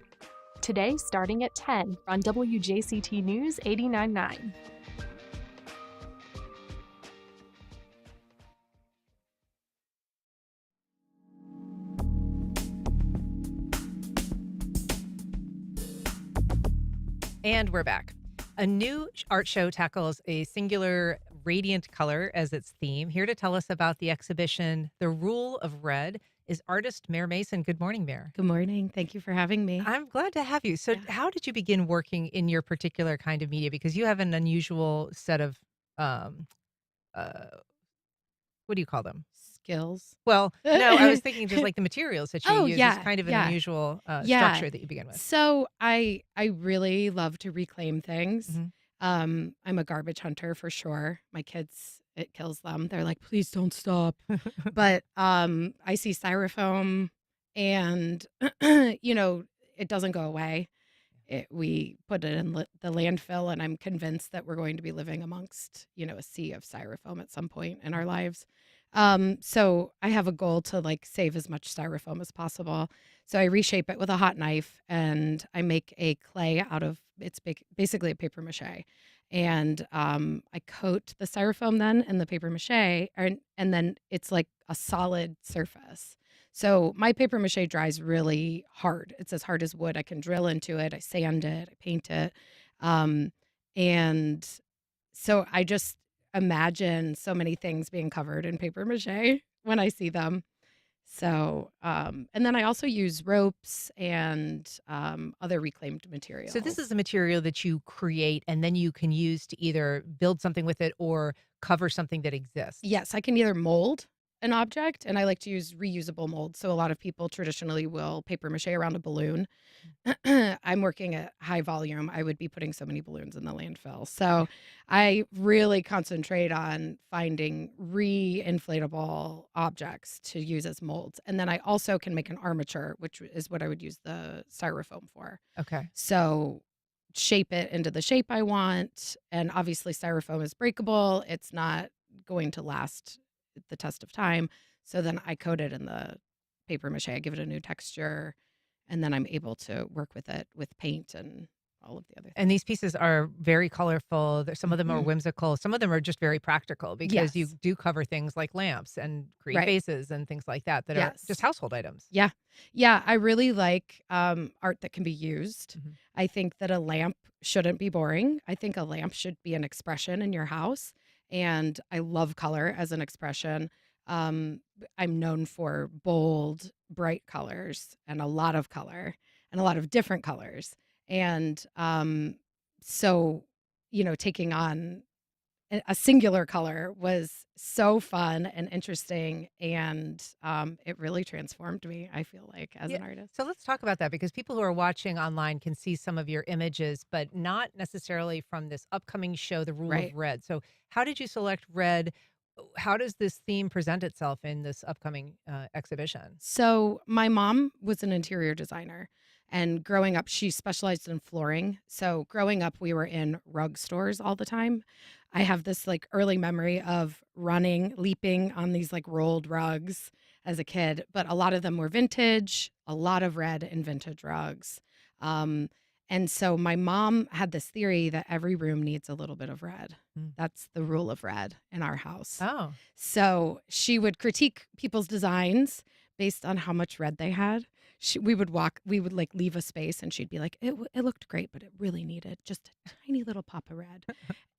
Today, starting at 10 on WJCT News 89.9. And we're back. A new art show tackles a singular radiant color as its theme. Here to tell us about the exhibition, The Rule of Red, is artist Mare Mason. Good morning, Mare. Good morning. Thank you for having me. I'm glad to have you. So how did you begin working in your particular kind of media? Because you have an unusual set of, what do you call them? Skills. Well, no, I was thinking just like the materials that you use. Yeah, It's kind of an unusual yeah. structure that you begin with. So I really love to reclaim things. Mm-hmm. I'm a garbage hunter for sure. My kids, it kills them. They're like, please don't stop. But I see styrofoam and, it doesn't go away. we put it in the landfill, and I'm convinced that we're going to be living amongst, a sea of styrofoam at some point in our lives. So I have a goal to like save as much styrofoam as possible. So I reshape it with a hot knife, and I make a clay out of basically a paper mache. And I coat the styrofoam then in the paper mache, and then it's like a solid surface. So my paper mache dries really hard. It's as hard as wood. I can drill into it. I sand it. I paint it. And so I just imagine so many things being covered in paper mache when I see them. So, and then I also use ropes and other reclaimed materials. So this is a material that you create and then you can use to either build something with it or cover something that exists. Yes, I can either mold an object, and I like to use reusable molds. So a lot of people traditionally will paper mache around a balloon. I'm working at high volume. I would be putting so many balloons in the landfill. So I really concentrate on finding re-inflatable objects to use as molds. And then I also can make an armature, which is what I would use the styrofoam for. Okay. So shape it into the shape I want. And obviously styrofoam is breakable. It's not going to last the test of time. So then I coat it in the paper mache. I give it a new texture, and then I'm able to work with it with paint and all of the other things. And these pieces are very colorful. Some of them are whimsical. Some of them are just very practical because you do cover things like lamps and create vases and things like that are just household items. Yeah. Yeah. I really like art that can be used. I think that a lamp shouldn't be boring. I think a lamp should be an expression in your house. And I love color as an expression. I'm known for bold, bright colors and a lot of color and a lot of different colors. And so, taking on a singular color was so fun and interesting. And it really transformed me, I feel like, as an artist. So let's talk about that, because people who are watching online can see some of your images, but not necessarily from this upcoming show, The Rule of Red. So how did you select red? How does this theme present itself in this upcoming exhibition? So my mom was an interior designer, and growing up, she specialized in flooring. So growing up, we were in rug stores all the time. I have this like early memory of leaping on these like rolled rugs as a kid, but a lot of them were vintage, a lot of red in vintage rugs. And so my mom had this theory that every room needs a little bit of red. That's the rule of red in our house. Oh. So she would critique people's designs based on how much red they had. We would like leave a space, and she'd be like, it looked great, but it really needed just a tiny little pop of red.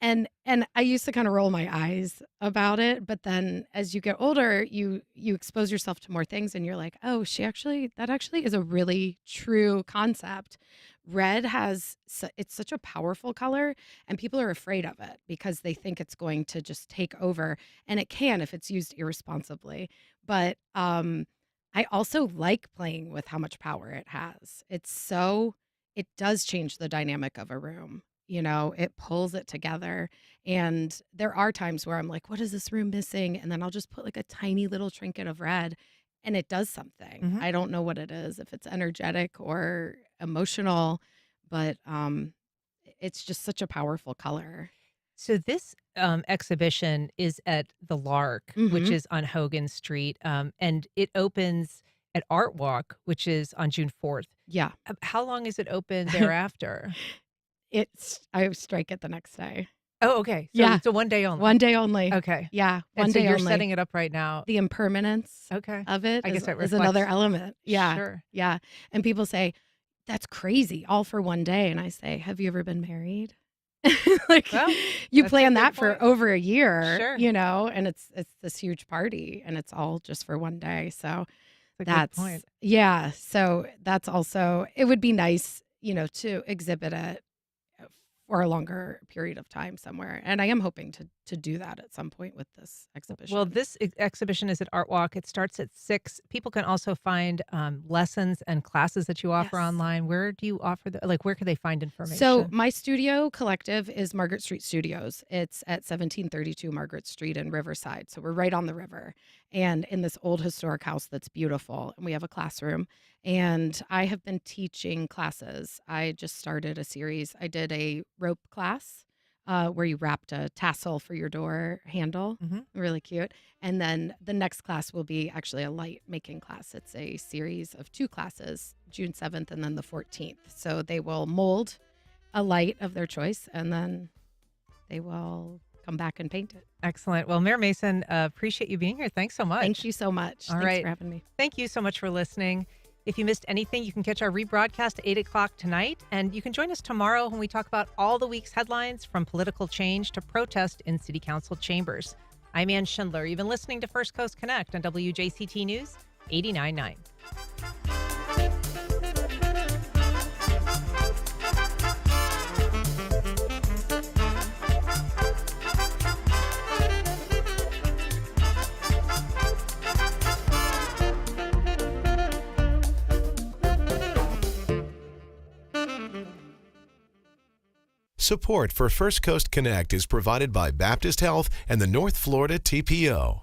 And I used to kind of roll my eyes about it. But then as you get older, you expose yourself to more things, and you're like, oh, that actually is a really true concept. Red it's such a powerful color, and people are afraid of it because they think it's going to just take over, and it can if it's used irresponsibly. But I also like playing with how much power it has. It does change the dynamic of a room. It pulls it together. And there are times where I'm like, what is this room missing? And then I'll just put like a tiny little trinket of red, and it does something. I don't know what it is, if it's energetic or emotional, but it's just such a powerful color. So this exhibition is at the Lark, which is on Hogan Street, and it opens at Art Walk, which is on June 4th. Yeah. How long is it open thereafter? I strike it the next day. Oh, okay. So, so one day only. One day only. Okay. Yeah. And so you're setting it up right now. The impermanence of it is another element. Yeah. Sure. Yeah. And people say, that's crazy, all for one day. And I say, have you ever been married? You plan that for over a year, and it's this huge party, and it's all just for one day. So that's a good point. Yeah. So that's also, it would be nice, to exhibit it for a longer period of time somewhere. And I am hoping to do that at some point with this exhibition. Well, this exhibition is at Art Walk. It starts at 6. People can also find lessons and classes that you offer online. Where do you offer where can they find information? So my studio collective is Margaret Street Studios. It's at 1732 Margaret Street in Riverside. So we're right on the river. and in this old historic house that's beautiful. And we have a classroom. And I have been teaching classes. I just started a series. I did a rope class where you wrapped a tassel for your door handle. Really cute. And then the next class will be actually a light making class. It's a series of 2 classes, June 7th and then the 14th. So they will mold a light of their choice, and then they will come back and paint it. Excellent. Well, Mayor Mason, appreciate you being here. Thanks so much. Thank you so much. All Thanks right. for having me. Thank you so much for listening. If you missed anything, you can catch our rebroadcast at 8 o'clock tonight. And you can join us tomorrow when we talk about all the week's headlines, from political change to protest in city council chambers. I'm Ann Schindler. You've been listening to First Coast Connect on WJCT News 89.9. Support for First Coast Connect is provided by Baptist Health and the North Florida TPO.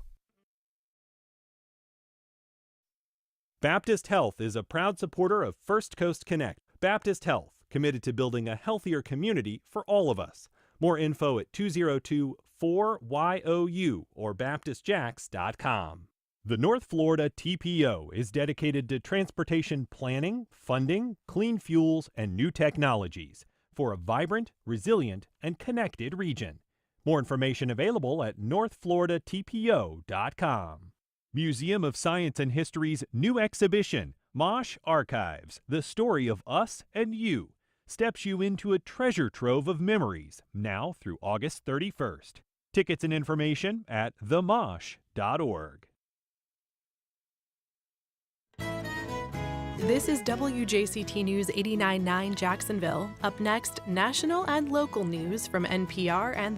Baptist Health is a proud supporter of First Coast Connect. Baptist Health, committed to building a healthier community for all of us. More info at 202-4YOU or baptistjacks.com. The North Florida TPO is dedicated to transportation planning, funding, clean fuels, and new technologies for a vibrant, resilient, and connected region. More information available at northfloridatpo.com. Museum of Science and History's new exhibition, Mosh Archives, The Story of Us and You, steps you into a treasure trove of memories, now through August 31st. Tickets and information at themosh.org. This is WJCT News 89.9 Jacksonville. Up next, national and local news from NPR and the